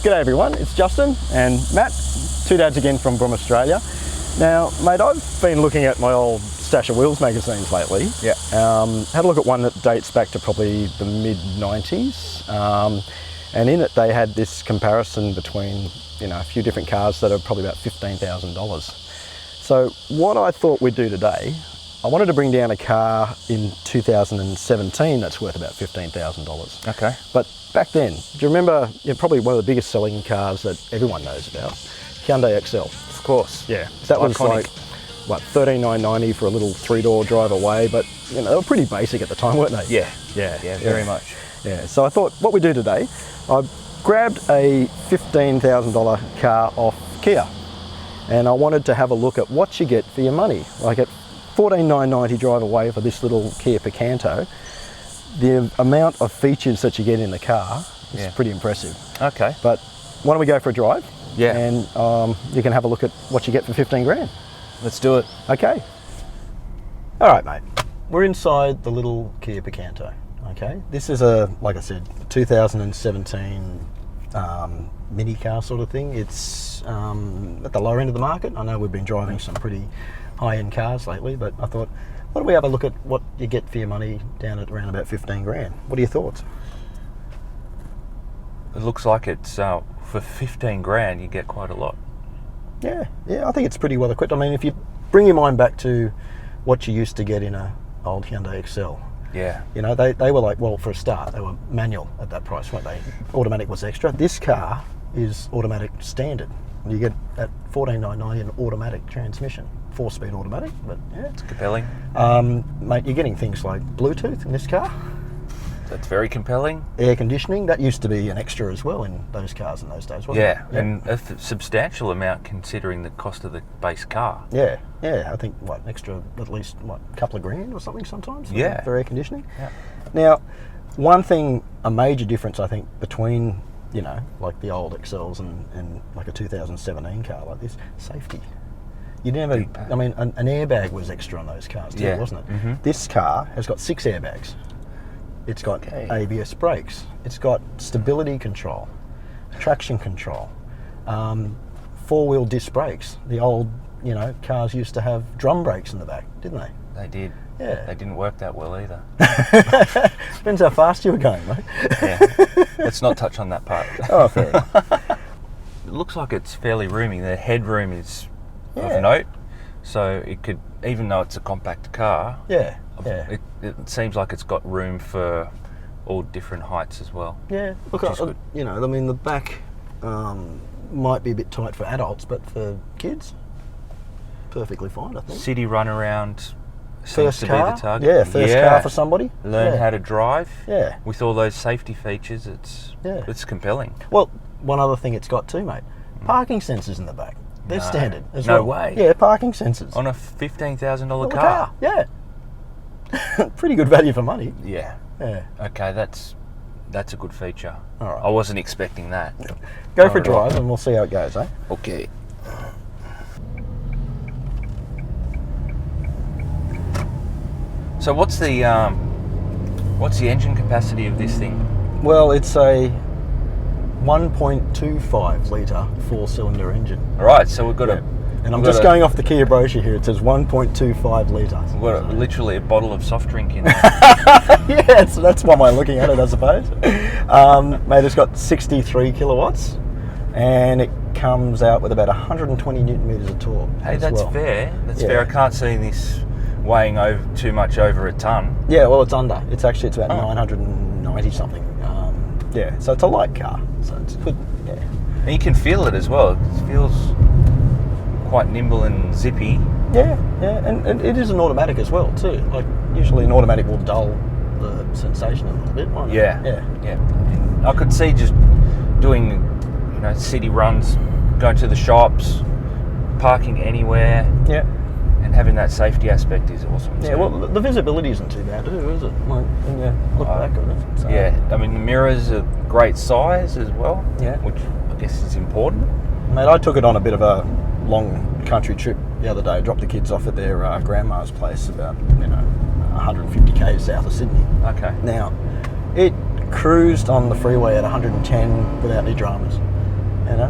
G'day everyone, it's Justin and Matt, two dads again from Australia. Now, mate, I've been looking at my old Stash of Wheels magazines lately. Yeah. Had a look at one that dates back to probably the mid-90s. And in it they had this comparison between, a few different cars that are probably about $15,000. So what I thought we'd do today, I wanted to bring down a car in 2017 that's worth about $15,000. Okay. But back then, do you remember, probably one of the biggest selling cars that everyone knows about, Hyundai XL? Of course. Yeah. That was like, what, $13,990 for a little three-door drive away, but they were pretty basic at the time, weren't they? Yeah. Yeah, very much. Yeah, so I thought what we do today, I grabbed a $15,000 car off Kia, and I wanted to have a look at what you get for your money. Like at $14,990 drive away for this little Kia Picanto, the amount of features that you get in the car is pretty impressive. Okay. But why don't we go for a drive? Yeah. And you can have a look at what you get for 15 grand. Let's do it. Okay. All right, mate. We're inside the little Kia Picanto. Okay. This is like I said, 2017 mini car sort of thing. It's at the lower end of the market. I know we've been driving some pretty high-end cars lately, but I thought, why don't we have a look at what you get for your money down at around about 15 grand? What are your thoughts? It looks like it's for 15 grand you get quite a lot. Yeah, I think it's pretty well equipped. I mean, if you bring your mind back to what you used to get in a old Hyundai XL, Yeah. they were like, well, for a start, they were manual at that price, weren't they? Automatic was extra. This car is automatic standard. You get at $14,990 an automatic transmission, 4-speed automatic, but yeah. It's compelling. Mate, you're getting things like Bluetooth in this car. That's very compelling. Air conditioning, that used to be an extra as well in those cars in those days, wasn't it? Yeah, and a substantial amount considering the cost of the base car. Yeah, I think, what, an extra at least, what, a couple of grand or something sometimes for air conditioning? Yeah. Now, one thing, a major difference I think between, like the old XLs and like a 2017 car like this, safety. You never, I mean, an airbag was extra on those cars too, wasn't it? Mm-hmm. This car has got 6 airbags. It's got ABS brakes. It's got stability control, traction control, 4-wheel disc brakes. The old, cars used to have drum brakes in the back, didn't they? They did. Yeah. They didn't work that well either. Depends how fast you were going, mate. Yeah. Let's not touch on that part. Oh, fair enough. It looks like it's fairly roomy. The headroom is of note, so it could, even though it's a compact car, it seems like it's got room for all different heights as well. Yeah, look, I mean, the back might be a bit tight for adults, but for kids, perfectly fine, I think. City run around seems to car, be the target. Yeah, first car for somebody. Learn how to drive. Yeah. With all those safety features, it's compelling. Well, one other thing it's got too, mate. Parking sensors in the back. They're standard as well. No way. Yeah, parking sensors. On a $15,000 car. Yeah. Pretty good value for money. Yeah. Okay, that's a good feature. All right. I wasn't expecting that. Go for a drive and we'll see how it goes, eh? Okay. So what's the engine capacity of this thing? Well, it's a 1.25 litre 4-cylinder engine. All right, so we've got and I'm just going off the Kia brochure here. It says 1.25 litres. We've got literally a bottle of soft drink in there. Yeah, so that's one way of looking at it, I suppose. Mate, it's got 63 kilowatts, and it comes out with about 120 newton metres of torque. Hey, that's fair. That's fair. I can't see this weighing too much over a tonne. Yeah, well, it's under. It's about 990 something. So it's a light car. So it's good. Yeah. And you can feel it as well. It feels quite nimble and zippy. Yeah, and it is an automatic as well too. Like usually an automatic will dull the sensation a little bit, won't it? Yeah. I could see just doing, city runs, going to the shops, parking anywhere. Yeah. And having that safety aspect is awesome. Yeah, well, the visibility isn't too bad too, is it? Like when you look back at it. So. Yeah, I mean the mirrors are great size as well. Yeah. Which I guess is important. Mate, I took it on a bit of a long country trip the other day. Dropped the kids off at their grandma's place about 150 k's south of Sydney. Okay. Now, it cruised on the freeway at 110 without any dramas. You know,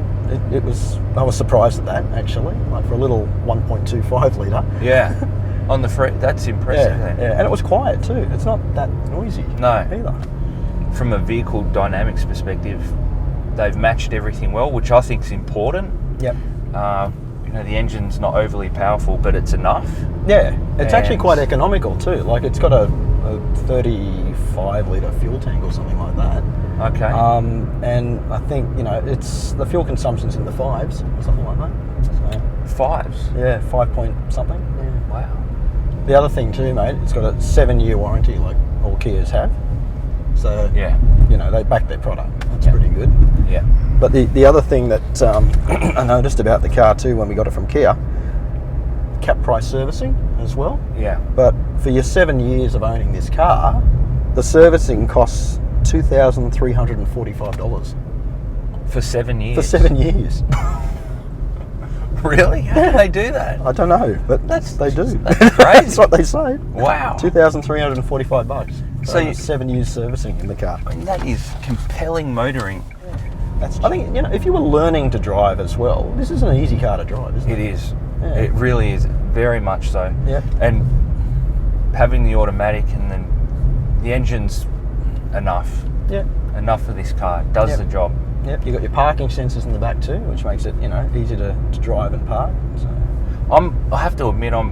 I was surprised at that actually. Like for a little 1.25 litre. Yeah. On the free, that's impressive. Yeah, yeah, and it was quiet too. It's not that noisy. No. Either. From a vehicle dynamics perspective, they've matched everything well, which I think is important. Yep. You know, the engine's not overly powerful, but it's enough. Yeah, it's actually quite economical too. Like it's got a 35 litre fuel tank or something like that. Okay. And I think, you know, it's the fuel consumption's in the 5s or something like that. So, 5s? Yeah, 5 point something. Yeah. Wow. The other thing too, mate, it's got a 7-year warranty like all Kias have. So, yeah, you know, they back their product. That's pretty good. Yeah. But the other thing that I noticed about the car too when we got it from Kia, cap price servicing as well. Yeah. But for your 7 years of owning this car, the servicing costs $2,345. For 7 years? For 7 years. Really? How can they do that? I don't know, but they do. That's crazy. That's what they say. Wow. $2,345. So you 7 years servicing in the car. I mean, that is compelling motoring. I think, you know, if you were learning to drive as well, this is an easy car to drive, isn't it? It is. Yeah. It really is. Very much so. Yeah. And having the automatic and then the engine's enough. Yeah. Enough for this car. It does the job. Yep, you've got your parking sensors in the back too, which makes it, you know, easy to drive and park. So. I have to admit, I'm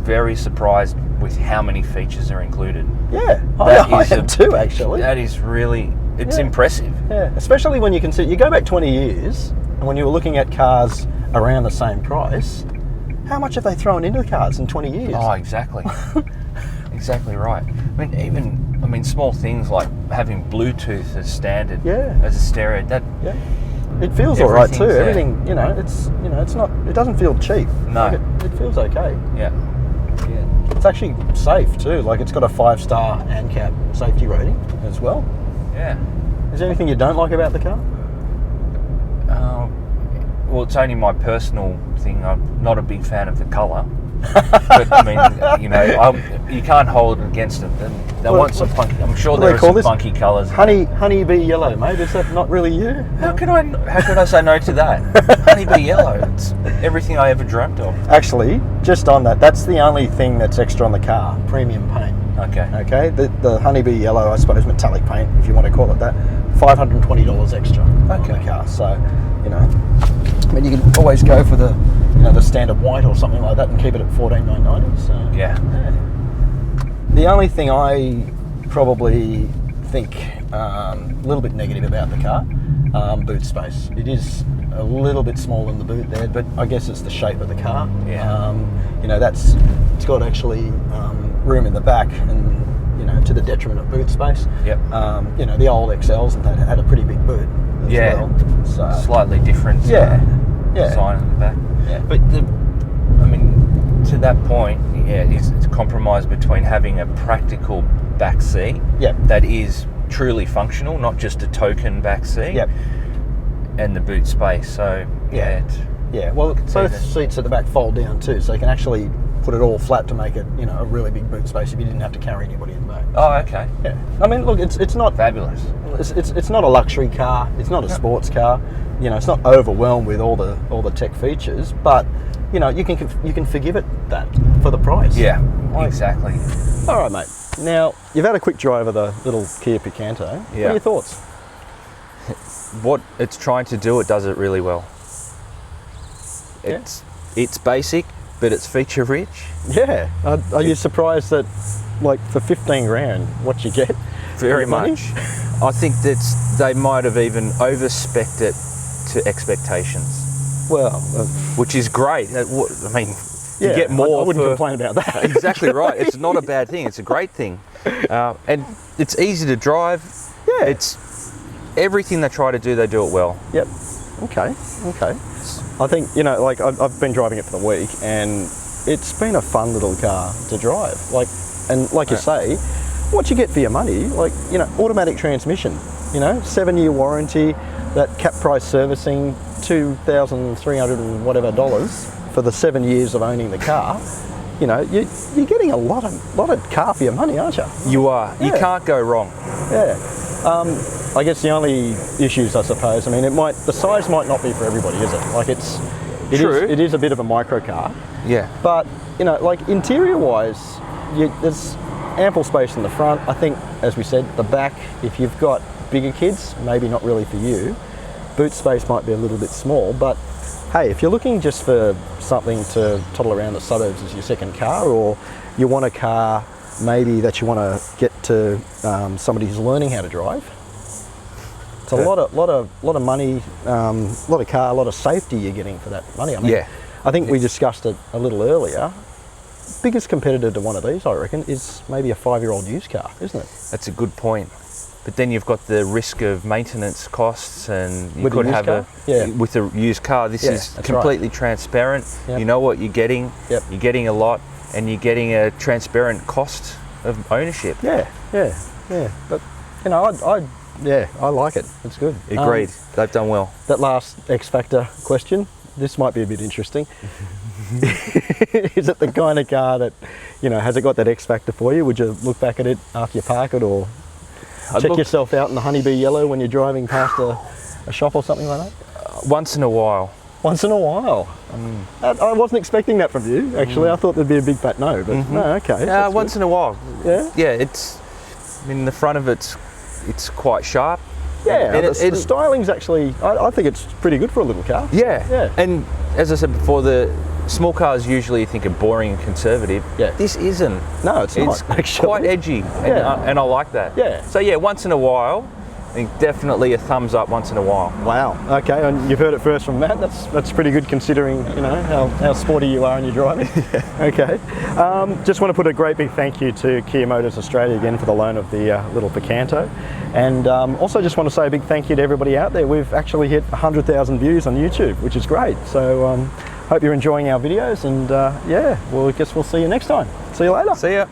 very surprised with how many features are included. Yeah, I am too, actually. That is really, it's impressive. Yeah, especially when you consider, you go back 20 years, and when you were looking at cars around the same price, how much have they thrown into cars in 20 years? Oh, exactly. Exactly right. I mean, small things like having Bluetooth as standard, as a stereo. It feels all right too. Everything, it's not. It doesn't feel cheap. No, like it feels okay. Yeah. It's actually safe too. Like it's got a 5-star ANCAP safety rating as well. Yeah. Is there anything you don't like about the car? Well, it's only my personal thing. I'm not a big fan of the colour. But I mean, you can't hold it against them. They want some funky. I'm sure there are some funky colours. Honeybee yellow, mate. Is that not really you? How could I say no to that? Honeybee yellow. It's everything I ever dreamt of. Actually, just on that, that's the only thing that's extra on the car. Premium paint. Okay. The honeybee yellow, I suppose, metallic paint, if you want to call it that. $520 extra on the car. So, I mean, you can always go for the standard white or something like that and keep it at $14,990. So yeah. The only thing I probably think a little bit negative about the car, boot space. It is a little bit small in the boot there, but I guess it's the shape of the car. Yeah. It's got actually room in the back and to the detriment of boot space. Yep. The old XLs had a pretty big boot as well. So slightly different design in the back. Yeah. But to that point, it's a compromise between having a practical back seat that is truly functional, not just a token back seat, and the boot space. So well, both seats at the back fold down too, so you can actually put it all flat to make it a really big boot space if you didn't have to carry anybody in the back. Oh, okay. Yeah. I mean, look, it's not fabulous. It's not a luxury car. It's not a sports car. It's not overwhelmed with all the tech features, but you can forgive it that for the price. Yeah, exactly. All right, mate. Now you've had a quick drive of the little Kia Picanto. Yeah. What are your thoughts? What it's trying to do, it does it really well. It's basic, but it's feature rich. Yeah. Are you surprised that, like, for 15 grand, what you get? Very much. I think that they might have even overspec'd it to expectations. Well, which is great. You get more. I wouldn't complain about that. Exactly right. It's not a bad thing. It's a great thing, and it's easy to drive. Yeah. It's everything they try to do. They do it well. Yep. Okay. I think I've been driving it for the week, and it's been a fun little car to drive. Like you say, what you get for your money, automatic transmission, 7-year warranty, that cap price servicing, $2,300 and whatever for the 7 years of owning the car. You're getting a lot of car for your money, aren't you? You are. You can't go wrong. Yeah. I guess the only issues, I suppose, I mean, the size might not be for everybody, is it? Like it is a bit of a micro car. Yeah. But, you know, like interior-wise, there's ample space in the front. I think, as we said, the back, if you've got bigger kids, maybe not really for you. Boot space might be a little bit small, but hey, if you're looking just for something to toddle around the suburbs as your second car, or you want a car maybe that you want to get to somebody who's learning how to drive, it's a lot of money, a lot of safety you're getting for that money. I mean, I think we discussed it a little earlier. Biggest competitor to one of these, I reckon, is maybe a 5-year-old used car, isn't it? That's a good point. But then you've got the risk of maintenance costs, and you could have with a used car. This is completely transparent. Yep. You know what you're getting. Yep. You're getting a lot, and you're getting a transparent cost of ownership. Yeah. But you know, I like it. It's good. Agreed. They've done well. That last X Factor question. This might be a bit interesting. Is it the kind of car that, you know, has it got that X Factor for you? Would you look back at it after you park it, or check yourself out in the honeybee yellow when you're driving past a shop or something like that? Once in a while. Once in a while. I wasn't expecting that from you, actually. I thought there'd be a big fat no, but no, okay. Once in a while. Yeah? Yeah, I mean, the front of it's quite sharp. Yeah, and the styling's actually, I think it's pretty good for a little car. Yeah. And as I said before, the small cars usually you think are boring and conservative. Yeah. This isn't. No, it's not, actually. It's quite edgy, and I like that. Yeah. So yeah, once in a while, I think definitely a thumbs up once in a while. Wow. Okay, and you've heard it first from Matt. That's pretty good considering, you know, how sporty you are in your driving. Okay. Just want to put a great big thank you to Kia Motors Australia again for the loan of the little Picanto. And also just want to say a big thank you to everybody out there. We've actually hit 100,000 views on YouTube, which is great. So hope you're enjoying our videos, and I guess we'll see you next time. See you later. See ya.